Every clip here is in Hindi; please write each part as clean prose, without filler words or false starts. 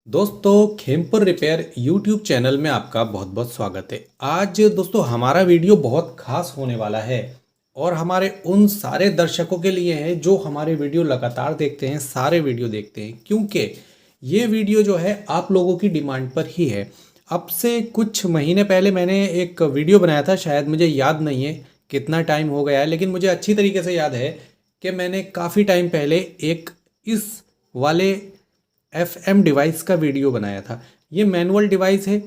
दोस्तों खेमपुर रिपेयर यूट्यूब चैनल में आपका बहुत बहुत स्वागत है। आज दोस्तों हमारा वीडियो बहुत खास होने वाला है और हमारे उन सारे दर्शकों के लिए है जो हमारे वीडियो लगातार देखते हैं, सारे वीडियो देखते हैं, क्योंकि ये वीडियो जो है आप लोगों की डिमांड पर ही है। अब से कुछ महीने पहले मैंने एक वीडियो बनाया था, शायद मुझे याद नहीं है कितना टाइम हो गया है, लेकिन मुझे अच्छी तरीके से याद है कि मैंने काफ़ी टाइम पहले एक इस वाले FM डिवाइस का वीडियो बनाया था। ये मैनुअल डिवाइस है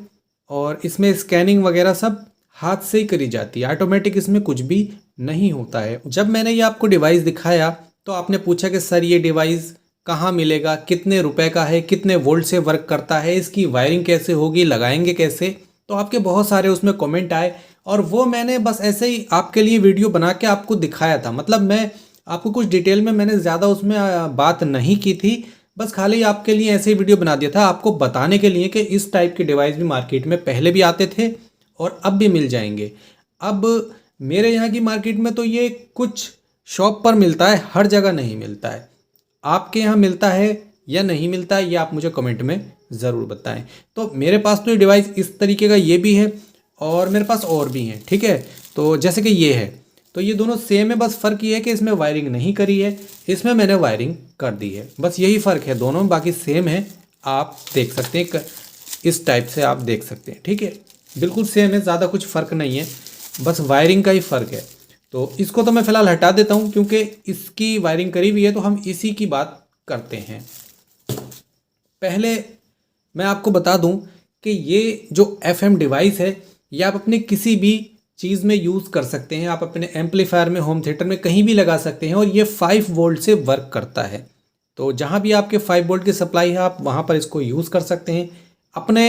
और इसमें स्कैनिंग वगैरह सब हाथ से ही करी जाती है, ऑटोमेटिक इसमें कुछ भी नहीं होता है। जब मैंने ये आपको डिवाइस दिखाया तो आपने पूछा कि सर ये डिवाइस कहाँ मिलेगा, कितने रुपए का है, कितने वोल्ट से वर्क करता है, इसकी वायरिंग कैसे होगी, लगाएंगे कैसे। तो आपके बहुत सारे उसमें कमेंट आए और वो मैंने बस ऐसे ही आपके लिए वीडियो बना के आपको दिखाया था। मतलब मैं आपको कुछ डिटेल में मैंने ज़्यादा उसमें बात नहीं की थी, बस खाली आपके लिए ऐसे ही वीडियो बना दिया था आपको बताने के लिए कि इस टाइप के डिवाइस भी मार्केट में पहले भी आते थे और अब भी मिल जाएंगे। अब मेरे यहाँ की मार्केट में तो ये कुछ शॉप पर मिलता है, हर जगह नहीं मिलता है। आपके यहाँ मिलता है या नहीं मिलता है ये आप मुझे कमेंट में ज़रूर बताएं। तो मेरे पास तो ये डिवाइस इस तरीके का ये भी है और मेरे पास और भी हैं, ठीक है। तो जैसे कि ये है, तो ये दोनों सेम है, बस फ़र्क ये है कि इसमें वायरिंग नहीं करी है, इसमें मैंने वायरिंग कर दी है। बस यही फ़र्क है, दोनों बाकी सेम है। आप देख सकते हैं, इस टाइप से आप देख सकते हैं, ठीक है, बिल्कुल सेम है, ज़्यादा कुछ फ़र्क नहीं है, बस वायरिंग का ही फ़र्क है। तो इसको तो मैं फ़िलहाल हटा देता हूँ क्योंकि इसकी वायरिंग करी हुई है, तो हम इसी की बात करते हैं। पहले मैं आपको बता दूं कि ये जो FM डिवाइस है ये आप अपने किसी भी चीज़ में यूज़ कर सकते हैं। आप अपने एम्पलीफायर में, होम थिएटर में, कहीं भी लगा सकते हैं और ये 5 वोल्ट से वर्क करता है। तो जहाँ भी आपके 5 वोल्ट की सप्लाई है आप वहाँ पर इसको यूज़ कर सकते हैं। अपने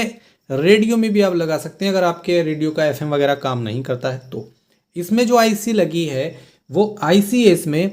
रेडियो में भी आप लगा सकते हैं अगर आपके रेडियो का FM वगैरह काम नहीं करता है तो। इसमें जो IC लगी है वो IC है इसमें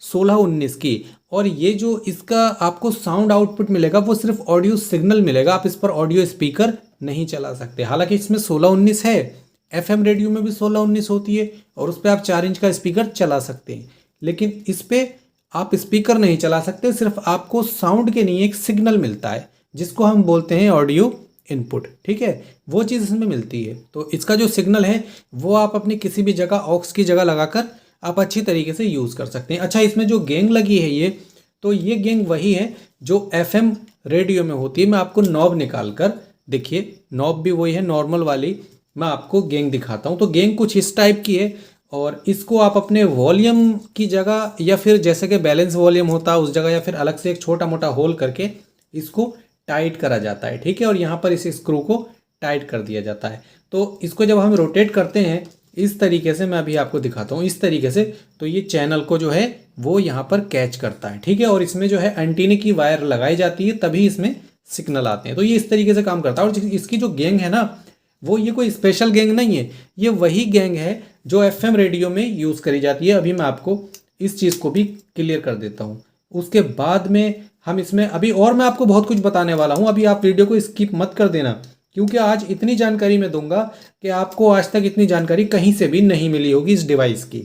1619 की, और ये जो इसका आपको साउंड आउटपुट मिलेगा वो सिर्फ ऑडियो सिग्नल मिलेगा, आप इस पर ऑडियो स्पीकर नहीं चला सकते। हालांकि इसमें 1619 है, FM रेडियो में भी 1619 होती है और उस पर आप 4 इंच का स्पीकर चला सकते हैं, लेकिन इस पर आप स्पीकर नहीं चला सकते, सिर्फ आपको साउंड के लिए एक सिग्नल मिलता है जिसको हम बोलते हैं ऑडियो इनपुट, ठीक है, वो चीज़ इसमें मिलती है। तो इसका जो सिग्नल है वो आप अपनी किसी भी जगह ऑक्स की जगह लगाकर आप अच्छी तरीके से यूज़ कर सकते हैं। अच्छा, इसमें जो गेंग लगी है ये, तो ये गेंग वही है जो FM रेडियो में होती है। मैं आपको नॉब निकाल कर, देखिए नॉब भी वही है नॉर्मल वाली, मैं आपको गेंग दिखाता हूँ। तो गेंग कुछ इस टाइप की है और इसको आप अपने वॉल्यूम की जगह या फिर जैसे कि बैलेंस वॉल्यूम होता है उस जगह या फिर अलग से एक छोटा मोटा होल करके इसको टाइट करा जाता है, ठीक है, और यहाँ पर इस स्क्रू को टाइट कर दिया जाता है। तो इसको जब हम रोटेट करते हैं इस तरीके से, मैं अभी आपको दिखाता हूँ इस तरीके से, तो ये चैनल को जो है वो यहाँ पर कैच करता है, ठीक है, और इसमें जो है एंटीने की वायर लगाई जाती है तभी इसमें सिग्नल आते हैं। तो ये इस तरीके से काम करता है। और इसकी जो गेंग है ना, वो ये कोई स्पेशल गेंग नहीं है, ये वही गेंग है जो FM रेडियो में यूज़ करी जाती है। अभी मैं आपको इस चीज़ को भी क्लियर कर देता हूँ, उसके बाद में हम इसमें अभी और मैं आपको बहुत कुछ बताने वाला हूँ। अभी आप वीडियो को स्किप मत कर देना क्योंकि आज इतनी जानकारी मैं दूंगा कि आपको आज तक इतनी जानकारी कहीं से भी नहीं मिली होगी इस डिवाइस की।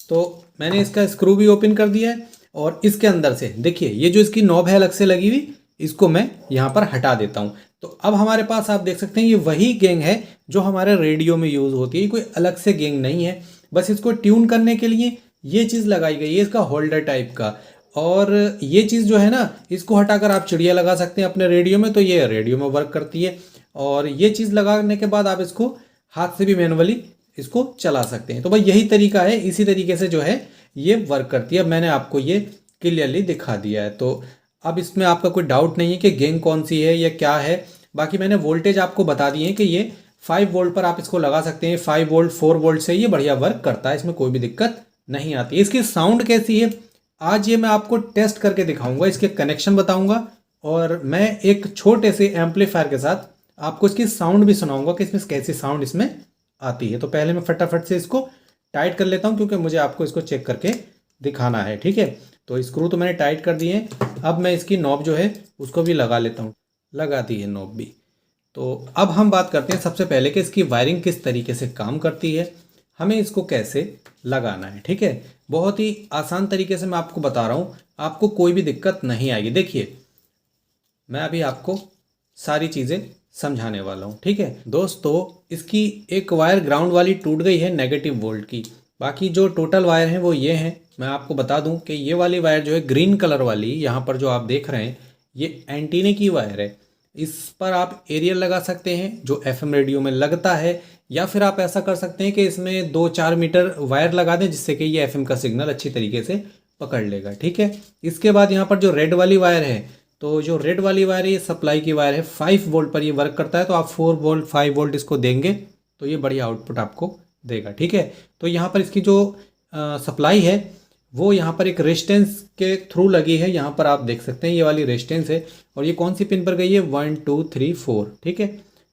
तो मैंने इसका स्क्रू भी ओपन कर दिया है और इसके अंदर से देखिए ये जो इसकी नॉब है अलग से लगी हुई, इसको मैं यहाँ पर हटा देता हूँ। तो अब हमारे पास आप देख सकते हैं ये वही गेंग है जो हमारे रेडियो में यूज़ होती है, कोई अलग से गेंग नहीं है। बस इसको ट्यून करने के लिए ये चीज़ लगाई गई है, इसका होल्डर टाइप का। और ये चीज़ जो है ना, इसको हटाकर आप चिड़िया लगा सकते हैं अपने रेडियो में, तो ये रेडियो में वर्क करती है। और ये चीज़ लगाने के बाद आप इसको हाथ से भी मैनुअली इसको चला सकते हैं। तो भाई यही तरीका है, इसी तरीके से जो है ये वर्क करती है। मैंने आपको ये क्लियरली दिखा दिया है, तो अब इसमें आपका कोई डाउट नहीं है कि गेंग कौन सी है या क्या है। बाकी मैंने वोल्टेज आपको बता दिए हैं कि ये 5 वोल्ट पर आप इसको लगा सकते हैं, 5 वोल्ट 4 वोल्ट से ये बढ़िया वर्क करता है, इसमें कोई भी दिक्कत नहीं आती। इसकी साउंड कैसी है आज ये मैं आपको टेस्ट करके दिखाऊंगा, इसके कनेक्शन बताऊंगा और मैं एक छोटे से एम्पलीफायर के साथ आपको इसकी साउंड भी सुनाऊंगा कि इसमें कैसी साउंड इसमें आती है। तो पहले मैं फटाफट से इसको टाइट कर लेता हूं क्योंकि मुझे आपको इसको चेक करके दिखाना है, ठीक है। तो स्क्रू तो मैंने टाइट कर दिए हैं, अब मैं इसकी नॉब जो है उसको भी लगा लेता हूँ। लगा दी है नॉब भी। तो अब हम बात करते हैं सबसे पहले कि इसकी वायरिंग किस तरीके से काम करती है, हमें इसको कैसे लगाना है, ठीक है। बहुत ही आसान तरीके से मैं आपको बता रहा हूँ। आपको कोई भी दिक्कत नहीं आएगी। देखिए मैं अभी आपको सारी चीज़ें समझाने वाला हूँ, ठीक है दोस्तों। इसकी एक वायर ग्राउंड वाली टूट गई है नेगेटिव वोल्ट की, बाकी जो टोटल वायर हैं वो ये हैं। मैं आपको बता दूं कि ये वाली वायर जो है ग्रीन कलर वाली, यहाँ पर जो आप देख रहे हैं ये एंटीने की वायर है। इस पर आप एरियल लगा सकते हैं जो एफएम रेडियो में लगता है, या फिर आप ऐसा कर सकते हैं कि इसमें 2-4 मीटर वायर लगा दें जिससे कि ये एफएम का सिग्नल अच्छी तरीके से पकड़ लेगा, ठीक है। इसके बाद यहाँ पर जो रेड वाली वायर है, तो जो रेड वाली वायर है ये सप्लाई की वायर है, 5 वोल्ट पर ये वर्क करता है। तो आप 4 वोल्ट 5 वोल्ट इसको देंगे तो ये बढ़िया आउटपुट आपको देगा, ठीक है। तो यहाँ पर इसकी जो सप्लाई है वो यहाँ पर एक रेजिस्टेंस के थ्रू लगी है, यहाँ पर आप देख सकते हैं ये वाली रेजिस्टेंस है। और ये कौन सी पिन पर गई है, 1 2 3 4, ठीक है।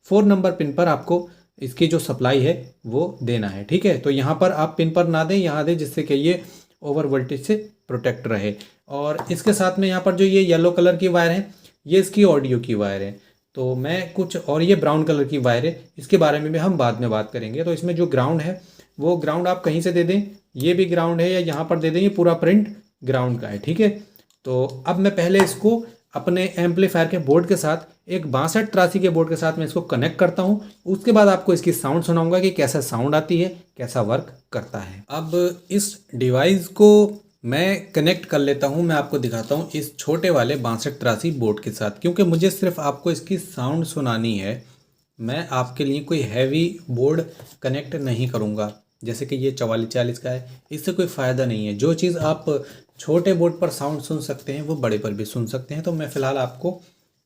4 नंबर पिन पर आपको इसकी जो सप्लाई है वो देना है, ठीक है। तो यहाँ पर आप पिन पर ना दें, यहाँ दें जिससे कि ये ओवर वोल्टेज से प्रोटेक्ट रहे। और इसके साथ में यहाँ पर जो ये येलो कलर की वायर है ये इसकी ऑडियो की वायर है। तो मैं कुछ और ये ब्राउन कलर की वायर है, इसके बारे में भी हम बाद में बात करेंगे। तो इसमें जो ग्राउंड है वो ग्राउंड आप कहीं से दे दें, ये भी ग्राउंड है या यहाँ पर दे दें, ये पूरा प्रिंट ग्राउंड का है, ठीक है। तो अब मैं पहले इसको अपने एम्पलीफायर के बोर्ड के साथ, एक 6283 के बोर्ड के साथ मैं इसको कनेक्ट करता हूँ। उसके बाद आपको इसकी साउंड सुनाऊंगा कि कैसा साउंड आती है, कैसा वर्क करता है। अब इस डिवाइस को मैं कनेक्ट कर लेता हूँ, मैं आपको दिखाता हूँ इस छोटे वाले 6283 बोर्ड के साथ, क्योंकि मुझे सिर्फ आपको इसकी साउंड सुनानी है। मैं आपके लिए कोई हैवी बोर्ड कनेक्ट नहीं करूँगा, जैसे कि ये 4440 का है, इससे कोई फ़ायदा नहीं है। जो चीज़ आप छोटे बोर्ड पर साउंड सुन सकते हैं वो बड़े पर भी सुन सकते हैं। तो मैं फ़िलहाल आपको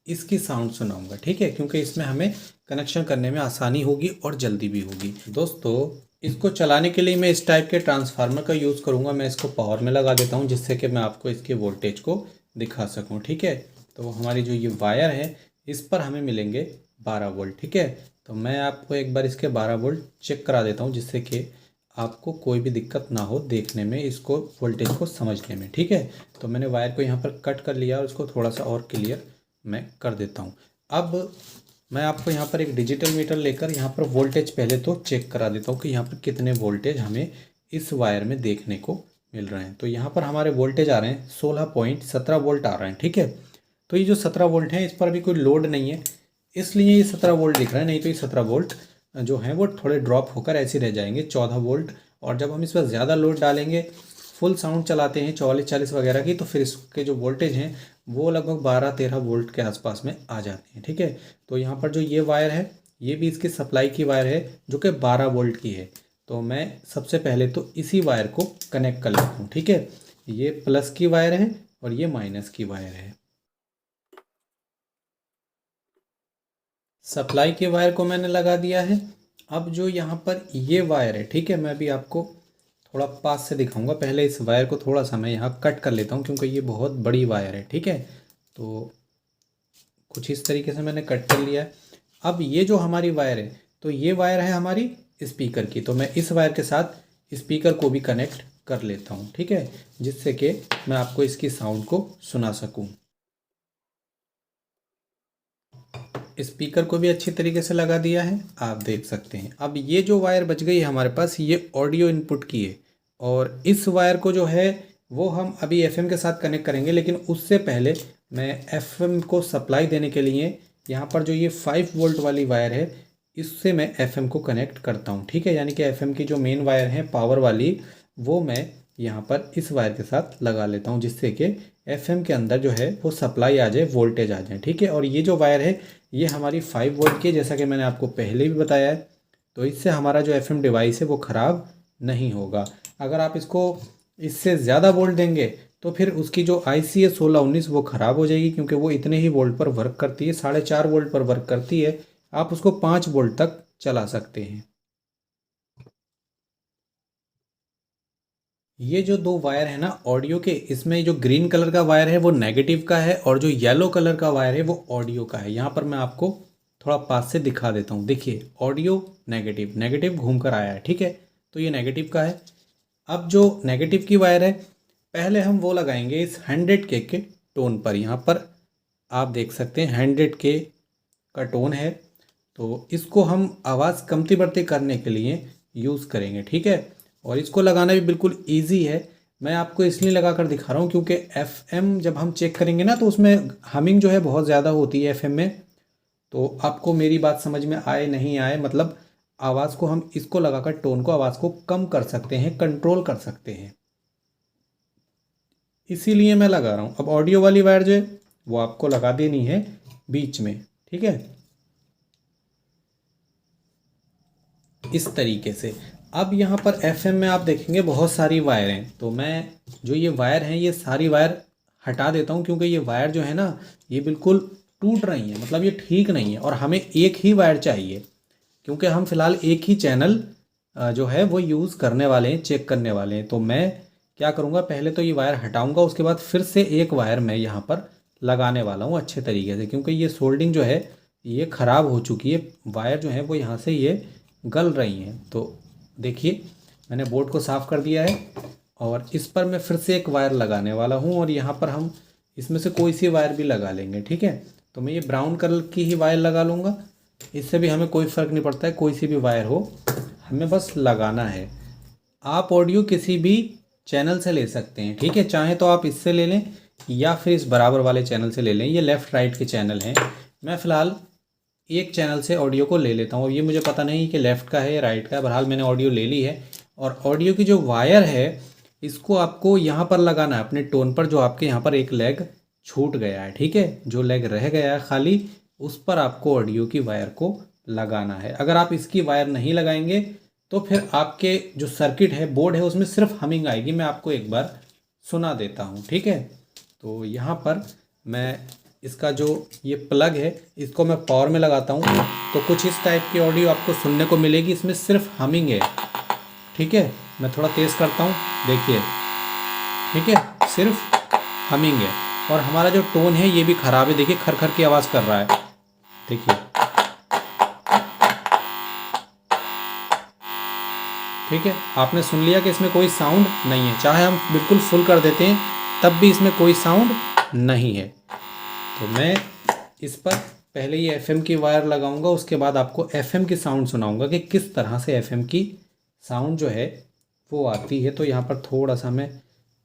इसकी साउंड सुनाऊंगा, ठीक है, क्योंकि इसमें हमें कनेक्शन करने में आसानी होगी और जल्दी भी होगी। दोस्तों इसको चलाने के लिए मैं इस टाइप के ट्रांसफार्मर का यूज़ करूँगा। मैं इसको पावर में लगा देता हूँ जिससे कि मैं आपको इसके वोल्टेज को दिखा सकूँ, ठीक है। तो हमारी जो ये वायर है इस पर हमें मिलेंगे 12 वोल्ट, ठीक है। तो मैं आपको एक बार इसके 12 वोल्ट चेक करा देता हूँ जिससे कि आपको कोई भी दिक्कत ना हो देखने में, इसको वोल्टेज को समझने में, ठीक है। तो मैंने वायर को यहाँ पर कट कर लिया और इसको थोड़ा सा और क्लियर मैं कर देता हूँ। अब मैं आपको यहाँ पर एक डिजिटल मीटर लेकर यहाँ पर वोल्टेज पहले तो चेक करा देता हूँ कि यहाँ पर कितने वोल्टेज हमें इस वायर में देखने को मिल रहे हैं। तो यहाँ पर हमारे वोल्टेज आ रहे हैं 16.17 वोल्ट आ रहे हैं, ठीक है। तो ये जो 17 वोल्ट हैं इस पर भी कोई लोड नहीं है, इसलिए ये 17 वोल्ट दिख रहा है, नहीं तो ये 17 वोल्ट जो हैं वो थोड़े ड्रॉप होकर ऐसे रह जाएंगे 14 वोल्ट। और जब हम इस पर ज़्यादा लोड डालेंगे, फुल साउंड चलाते हैं 4440 वगैरह की, तो फिर इसके जो वोल्टेज हैं वो लगभग 12-13 वोल्ट के आसपास में आ जाते हैं, ठीक है। तो यहाँ पर जो ये वायर है ये भी इसकी सप्लाई की वायर है जो कि 12 वोल्ट की है। तो मैं सबसे पहले तो इसी वायर को कनेक्ट कर लेता हूँ, ठीक है। ये प्लस की वायर है और ये माइनस की वायर है। सप्लाई के वायर को मैंने लगा दिया है। अब जो यहाँ पर ये वायर है, ठीक है, मैं भी आपको थोड़ा पास से दिखाऊंगा। पहले इस वायर को थोड़ा सा मैं यहाँ कट कर लेता हूँ क्योंकि ये बहुत बड़ी वायर है, ठीक है। तो कुछ इस तरीके से मैंने कट कर लिया है। अब ये जो हमारी वायर है, तो ये वायर है हमारी स्पीकर की, तो मैं इस वायर के साथ स्पीकर को भी कनेक्ट कर लेता हूँ, ठीक है, जिससे कि मैं आपको इसकी साउंड को सुना सकूँ। स्पीकर को भी अच्छी तरीके से लगा दिया है, आप देख सकते हैं। अब ये जो वायर बच गई है हमारे पास, ये ऑडियो इनपुट की है, और इस वायर को जो है वो हम अभी एफएम के साथ कनेक्ट करेंगे। लेकिन उससे पहले मैं एफएम को सप्लाई देने के लिए यहाँ पर जो ये 5 वोल्ट वाली वायर है इससे मैं एफएम को कनेक्ट करता हूँ, ठीक है। यानी कि एफएम की जो मेन वायर है पावर वाली, वो मैं यहाँ पर इस वायर के साथ लगा लेता हूँ जिससे कि एफएम के अंदर जो है वो सप्लाई आ जाए, वोल्टेज आ जाए, ठीक है। और ये जो वायर है ये हमारी 5 वोल्ट की, जैसा कि मैंने आपको पहले भी बताया है। तो इससे हमारा जो एफएम डिवाइस है वो ख़राब नहीं होगा। अगर आप इसको इससे ज़्यादा वोल्ट देंगे तो फिर उसकी जो आईसी है 1619 वो ख़राब हो जाएगी, क्योंकि वो इतने ही वोल्ट पर वर्क करती है, 4.5 वोल्ट पर वर्क करती है। आप उसको 5 वोल्ट तक चला सकते हैं। ये जो दो वायर है ना ऑडियो के, इसमें जो ग्रीन कलर का वायर है वो नेगेटिव का है और जो येलो कलर का वायर है वो ऑडियो का है। यहाँ पर मैं आपको थोड़ा पास से दिखा देता हूँ। देखिए ऑडियो नेगेटिव, नेगेटिव घूम कर आया है, ठीक है। तो ये नेगेटिव का है। अब जो नेगेटिव की वायर है पहले हम वो लगाएंगे इस 100K के टोन पर। यहाँ पर आप देख सकते हैं 100K का टोन है, तो इसको हम आवाज़ कमती बढ़ती करने के लिए यूज़ करेंगे, ठीक है। और इसको लगाना भी बिल्कुल ईजी है। मैं आपको इसलिए लगा कर दिखा रहा हूँ क्योंकि FM जब हम चेक करेंगे ना तो उसमें हमिंग जो है बहुत ज़्यादा होती है FM में। तो आपको मेरी बात समझ में आए नहीं आए, मतलब आवाज़ को हम इसको लगाकर टोन को, आवाज़ को कम कर सकते हैं, कंट्रोल कर सकते हैं, इसीलिए मैं लगा रहा हूँ। अब ऑडियो वाली वायर जो है वो आपको लगा देनी है बीच में, ठीक है, इस तरीके से। अब यहाँ पर FM में आप देखेंगे बहुत सारी वायर हैं, तो मैं जो ये वायर हैं ये सारी वायर हटा देता हूँ क्योंकि ये वायर जो है ना ये बिल्कुल टूट रही हैं, मतलब ये ठीक नहीं है। और हमें एक ही वायर चाहिए क्योंकि हम फिलहाल एक ही चैनल जो है वो यूज़ करने वाले हैं, चेक करने वाले हैं। तो मैं क्या करूँगा, पहले तो ये वायर हटाऊँगा, उसके बाद फिर से एक वायर मैं यहाँ पर लगाने वाला हूँ अच्छे तरीके से, क्योंकि ये सोल्डिंग जो है ये ख़राब हो चुकी है, वायर जो है वो यहाँ से ये गल रही हैं। तो देखिए मैंने बोर्ड को साफ़ कर दिया है और इस पर मैं फिर से एक वायर लगाने वाला हूँ और यहाँ पर हम इसमें से कोई सी वायर भी लगा लेंगे, ठीक है। तो मैं ये ब्राउन कलर की ही वायर लगा लूँगा, इससे भी हमें कोई फ़र्क नहीं पड़ता है, कोई सी भी वायर हो हमें बस लगाना है। आप ऑडियो किसी भी चैनल से ले सकते हैं, ठीक है, चाहे तो आप इससे ले लें या फिर इस बराबर वाले चैनल से ले लें, ये लेफ़्ट राइट के चैनल हैं। मैं फ़िलहाल एक चैनल से ऑडियो को ले लेता हूँ, ये मुझे पता नहीं कि लेफ़्ट का है या राइट का है, बहरहाल मैंने ऑडियो ले ली है। और ऑडियो की जो वायर है इसको आपको यहाँ पर लगाना है अपने टोन पर, जो आपके यहाँ पर एक लेग छूट गया है, ठीक है, जो लेग रह गया है खाली उस पर आपको ऑडियो की वायर को लगाना है। अगर आप इसकी वायर नहीं लगाएंगे तो फिर आपके जो सर्किट है, बोर्ड है, उसमें सिर्फ हमिंग आएगी। मैं आपको एक बार सुना देता हूँ, ठीक है। तो यहाँ पर मैं इसका जो ये प्लग है इसको मैं पावर में लगाता हूँ, तो कुछ इस टाइप की ऑडियो आपको सुनने को मिलेगी, इसमें सिर्फ हमिंग है, ठीक है। मैं थोड़ा तेज़ करता हूँ, देखिए, ठीक है, सिर्फ हमिंग है। और हमारा जो टोन है ये भी ख़राब है, देखिए खर खर की आवाज़ कर रहा है, देखिए, ठीक है। आपने सुन लिया कि इसमें कोई साउंड नहीं है, चाहे हम बिल्कुल फुल कर देते हैं तब भी इसमें कोई साउंड नहीं है। तो मैं इस पर पहले ये FM की वायर लगाऊंगा, उसके बाद आपको FM की साउंड सुनाऊंगा कि किस तरह से FM की साउंड जो है वो आती है। तो यहाँ पर थोड़ा सा मैं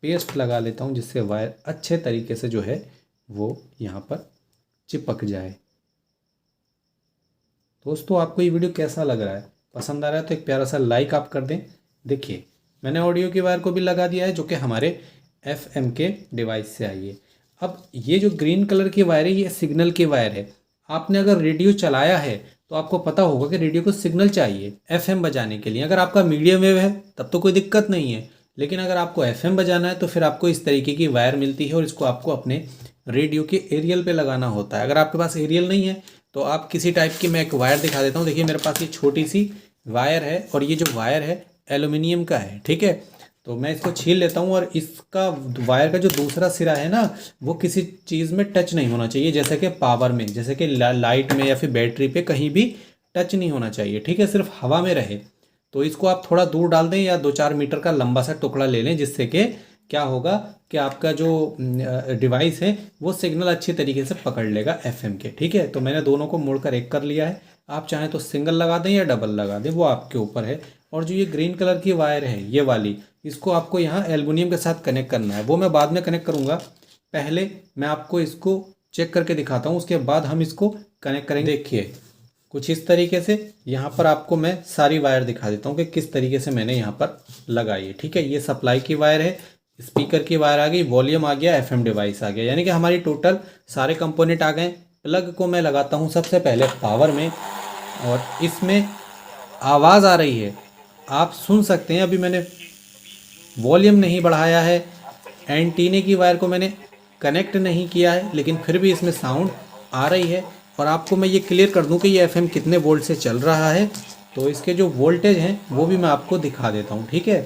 पेस्ट लगा लेता हूँ जिससे वायर अच्छे तरीके से जो है वो यहाँ पर चिपक जाए। दोस्तों आपको ये वीडियो कैसा लग रहा है, पसंद आ रहा है तो एक प्यारा सा लाइक आप कर दें। देखिए मैंने ऑडियो की वायर को भी लगा दिया है जो कि हमारे FM के डिवाइस से आई है। अब ये जो ग्रीन कलर की वायर है ये सिग्नल की वायर है। आपने अगर रेडियो चलाया है तो आपको पता होगा कि रेडियो को सिग्नल चाहिए FM बजाने के लिए। अगर आपका मीडियम वेव है तब तो कोई दिक्कत नहीं है, लेकिन अगर आपको FM बजाना है तो फिर आपको इस तरीके की वायर मिलती है और इसको आपको अपने रेडियो के एरियल पे लगाना होता है। अगर आपके पास एरियल नहीं है तो आप किसी टाइप की, मैं एक वायर दिखा देता हूँ। देखिए मेरे पास ये छोटी सी वायर है और ये जो वायर है एल्युमिनियम का है, ठीक है। तो मैं इसको छील लेता हूँ और इसका वायर का जो दूसरा सिरा है ना वो किसी चीज़ में टच नहीं होना चाहिए, जैसे कि पावर में, जैसे कि लाइट में या फिर बैटरी पे कहीं भी टच नहीं होना चाहिए, ठीक है, सिर्फ हवा में रहे। तो इसको आप थोड़ा दूर डाल दें या 2-4 मीटर का लंबा सा टुकड़ा ले लें, जिससे कि क्या होगा कि आपका जो डिवाइस है वो सिग्नल अच्छी तरीके से पकड़ लेगा FM के, ठीक है। तो मैंने दोनों को मोड़कर एक कर लिया है। आप चाहें तो सिंगल लगा दें या डबल लगा दें, वो आपके ऊपर है। और जो ये ग्रीन कलर की वायर है ये वाली, इसको आपको यहाँ एल्युमिनियम के साथ कनेक्ट करना है, वो मैं बाद में कनेक्ट करूँगा। पहले मैं आपको इसको चेक करके दिखाता हूँ, उसके बाद हम इसको कनेक्ट करेंगे। देखिए कुछ इस तरीके से यहाँ पर आपको मैं सारी वायर दिखा देता हूँ कि किस तरीके से मैंने यहाँ पर लगाई है, ठीक है। ये सप्लाई की वायर है, स्पीकर की वायर आ गई, वॉल्यूम आ गया, FM डिवाइस आ गया, यानी कि हमारी टोटल सारे कंपोनेंट आ गए। प्लग को मैं लगाता हूँ सबसे पहले पावर में और इसमें आवाज़ आ रही है, आप सुन सकते हैं। अभी मैंने वॉल्यूम नहीं बढ़ाया है, एंटीने की वायर को मैंने कनेक्ट नहीं किया है, लेकिन फिर भी इसमें साउंड आ रही है। और आपको मैं ये क्लियर कर दूं कि ये FM कितने वोल्ट से चल रहा है, तो इसके जो वोल्टेज हैं वो भी मैं आपको दिखा देता हूं, ठीक है।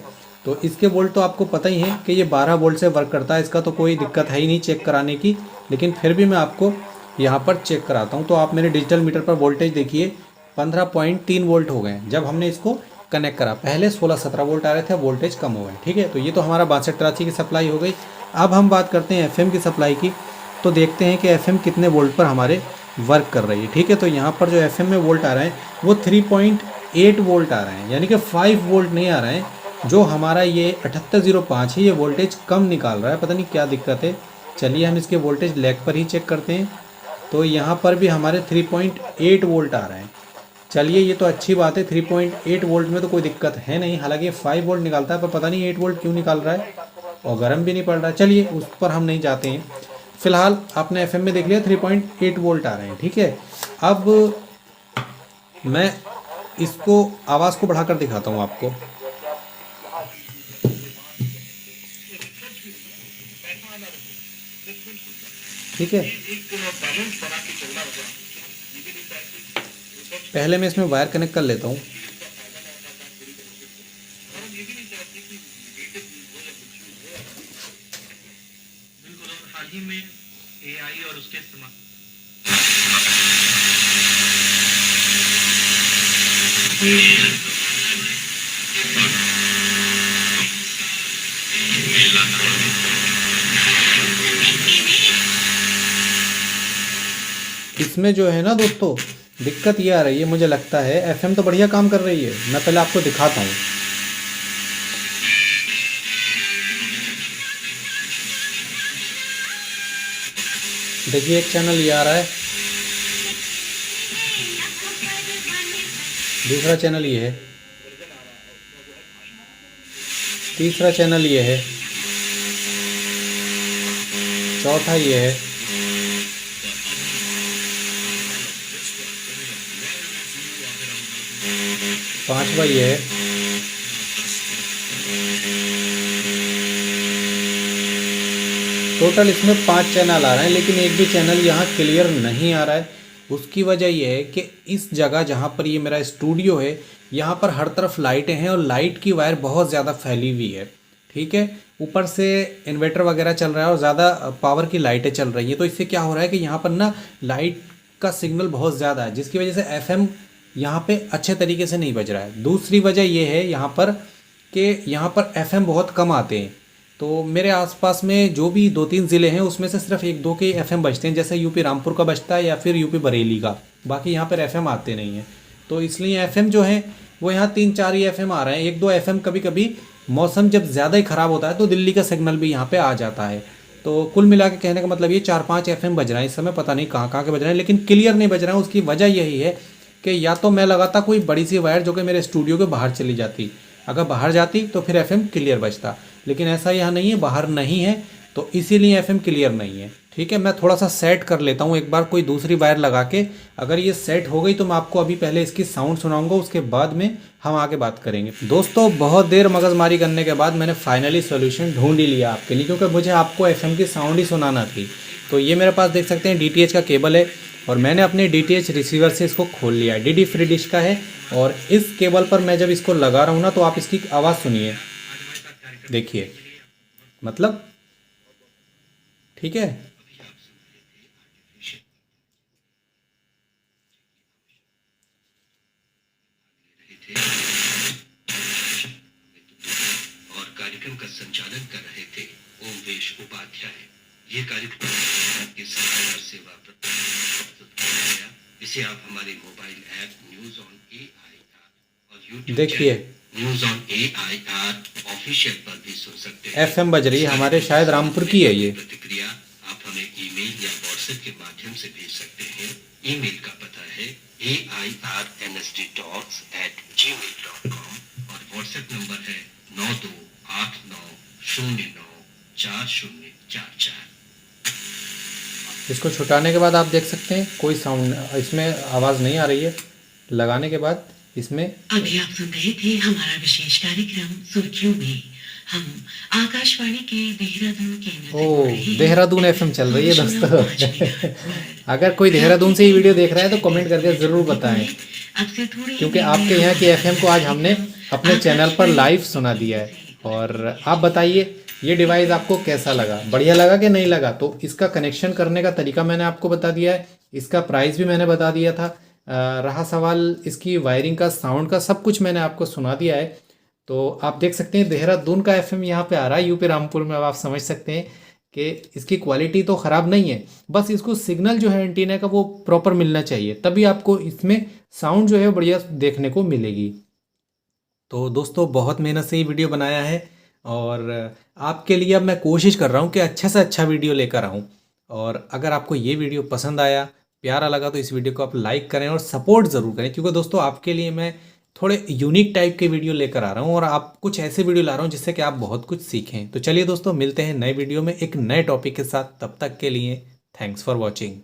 तो इसके वोल्ट तो आपको पता ही है कि ये 12 वोल्ट से वर्क करता है, इसका तो कोई दिक्कत है ही नहीं चेक कराने की, लेकिन फिर भी मैं आपको यहाँ पर चेक कराता हूँ। तो आप मेरे डिजिटल मीटर पर वोल्टेज देखिए 15.3 वोल्ट हो गए जब हमने इसको कनेक्ट करा। पहले 16-17 वोल्ट आ रहे थे, वोल्टेज कम हो गए, ठीक है। तो ये तो हमारा 62-83 की सप्लाई हो गई। अब हम बात करते हैं FM की सप्लाई की, तो देखते हैं कि FM कितने वोल्ट पर हमारे वर्क कर रही है, ठीक है। तो यहाँ पर जो FM में वोल्ट आ रहे हैं वो 3.8 वोल्ट आ रहे हैं, यानी कि 5 वोल्ट नहीं आ रहे हैं, जो हमारा ये 7805 है ये वोल्टेज कम निकाल रहा है, पता नहीं क्या दिक्कत है। चलिए हम इसके वोल्टेज लैग पर ही चेक करते हैं। तो यहाँ पर भी हमारे 3.8 वोल्ट आ रहे हैं। चलिए ये तो अच्छी बात है, 3.8 वोल्ट में तो कोई दिक्कत है नहीं। हालांकि ये 5 वोल्ट निकालता है, पर पता नहीं 8 वोल्ट क्यों निकाल रहा है और गर्म भी नहीं पड़ रहा है। चलिए उस पर हम नहीं जाते हैं। फिलहाल आपने एफएम में देख लिया 3.8 वोल्ट आ रहे हैं, ठीक है। अब मैं इसको आवाज़ को बढ़ाकर दिखाता हूँ आपको। ठीक है, पहले मैं इसमें वायर कनेक्ट कर लेता हूँ। हाल ही में एआई और उसके इस्तेमाल इसमें जो है ना दोस्तों, दिक्कत ये आ रही है, मुझे लगता है एफएम तो बढ़िया काम कर रही है। मैं पहले आपको दिखाता हूँ। देखिए एक चैनल ये आ रहा है, दूसरा चैनल ये है, तीसरा चैनल ये है, चौथा ये है, पांचवा ये है, टोटल इसमें 5 चैनल आ रहे हैं। लेकिन एक भी चैनल यहाँ क्लियर नहीं आ रहा है। उसकी वजह यह है कि इस जगह जहाँ पर ये मेरा स्टूडियो है, यहाँ पर हर तरफ लाइटें हैं और लाइट की वायर बहुत ज़्यादा फैली हुई है, ठीक है। ऊपर से इन्वर्टर वगैरह चल रहा है और ज़्यादा पावर की लाइटें चल रही हैं। तो इससे क्या हो रहा है कि यहाँ पर ना लाइट का सिग्नल बहुत ज़्यादा है, जिसकी वजह से एफएम यहाँ पे अच्छे तरीके से नहीं बज रहा है। दूसरी वजह यह है यहाँ पर कि यहाँ पर एफएम बहुत कम आते हैं। तो मेरे आसपास में जो भी 2-3 ज़िले हैं उसमें से सिर्फ 1-2 के एफएम बजते हैं, जैसे यूपी रामपुर का बजता है या फिर यूपी बरेली का। बाकी यहाँ पर एफएम आते नहीं हैं। तो इसलिए एफएम जो है वो यहाँ 3-4 ही एफएम आ रहे हैं। 1-2 एफएम कभी कभी मौसम जब ज़्यादा ही ख़राब होता है तो दिल्ली का सिग्नल भी यहाँ पे आ जाता है। तो कुल मिला के कहने का मतलब ये 4-5 एफएम बज रहे हैं इस समय, पता नहीं कहाँ कहाँ के बज रहे हैं, लेकिन क्लियर नहीं बज रहे हैं। उसकी वजह यही है कि या तो मैं लगाता कोई बड़ी सी वायर जो कि मेरे स्टूडियो के बाहर चली जाती, अगर बाहर जाती तो फिर एफएम क्लियर बजता, लेकिन ऐसा यहाँ नहीं है, बाहर नहीं है, तो इसीलिए एफएम क्लियर नहीं है, ठीक है। मैं थोड़ा सा सेट कर लेता हूँ एक बार कोई दूसरी वायर लगा के। अगर ये सेट हो गई तो मैं आपको अभी पहले इसकी साउंड सुनाऊंगा, उसके बाद में हम आगे बात करेंगे। दोस्तों बहुत देर मगजमारी करने के बाद मैंने फाइनली सोल्यूशन ढूंढ ही लिया आपके लिए, क्योंकि मुझे आपको एफएम की साउंड ही सुनाना थी। तो ये मेरे पास देख सकते हैं डीटीएच का केबल है और मैंने अपने डीटीएच रिसीवर से इसको खोल लिया है। डीडी फ्री डिश का है और इस केबल पर मैं जब इसको लगा रहा हूँ ना तो आप इसकी आवाज़ सुनिए, देखिए, मतलब ठीक है। और कार्यक्रम का संचालन कर रहे थे ओमवेश उपाध्याय। ये कार्यक्रम आपकी सरकार सेवा प्रस्तुत किया गया। इसे आप हमारे mobile app news on AIR और यूट्यूब देखिए न्यूज ऑन एआईआर ऑफिशियल पर भी सुन सकते हैं। एफएम बज रही है हमारे, शायद रामपुर की है ये। प्रतिक्रिया आप हमें ईमेल या व्हाट्सएप के माध्यम से भेज सकते हैं। ईमेल का पता है airnsdtalks@gmail.com और व्हाट्सएप नंबर है 9289094044। इसको छुटाने के बाद आप देख सकते हैं कोई साउंड इसमें आवाज़ नहीं आ रही है। लगाने के बाद इसमें अभी आप सुन रहे थे हमारा विशेष कार्यक्रम सुर्खियों में। हम आकाशवाणी के देहरादून केंद्र देहरादून एफएम चल रही है दोस्तों। अगर कोई देहरादून से ही वीडियो देख रहा है तो कमेंट करके ज़रूर बताएं, क्योंकि आपके यहाँ की एफएम को आज हमने अपने चैनल पर लाइव सुना दिया है। और आप बताइए ये डिवाइस आपको कैसा लगा, बढ़िया लगा कि नहीं लगा। तो इसका कनेक्शन करने का तरीका मैंने आपको बता दिया है, इसका प्राइस भी मैंने बता दिया था। रहा सवाल इसकी वायरिंग का, साउंड का, सब कुछ मैंने आपको सुना दिया है। तो आप देख सकते हैं देहरादून का एफएम यहाँ पे आ रहा है यूपी रामपुर में। अब आप समझ सकते हैं कि इसकी क्वालिटी तो ख़राब नहीं है, बस इसको सिग्नल जो है एंटीना का वो प्रॉपर मिलना चाहिए, तभी आपको इसमें साउंड जो है बढ़िया देखने को मिलेगी। तो दोस्तों बहुत मेहनत से ये वीडियो बनाया है और आपके लिए अब मैं कोशिश कर रहा हूँ कि अच्छा से अच्छा वीडियो लेकर आऊँ। और अगर आपको ये वीडियो पसंद आया, प्यारा लगा, तो इस वीडियो को आप लाइक करें और सपोर्ट ज़रूर करें, क्योंकि दोस्तों आपके लिए मैं थोड़े यूनिक टाइप के वीडियो लेकर आ रहा हूँ और आप कुछ ऐसे वीडियो ला रहा हूँ जिससे कि आप बहुत कुछ सीखें। तो चलिए दोस्तों, मिलते हैं नए वीडियो में एक नए टॉपिक के साथ। तब तक के लिए थैंक्स फॉर वॉचिंग।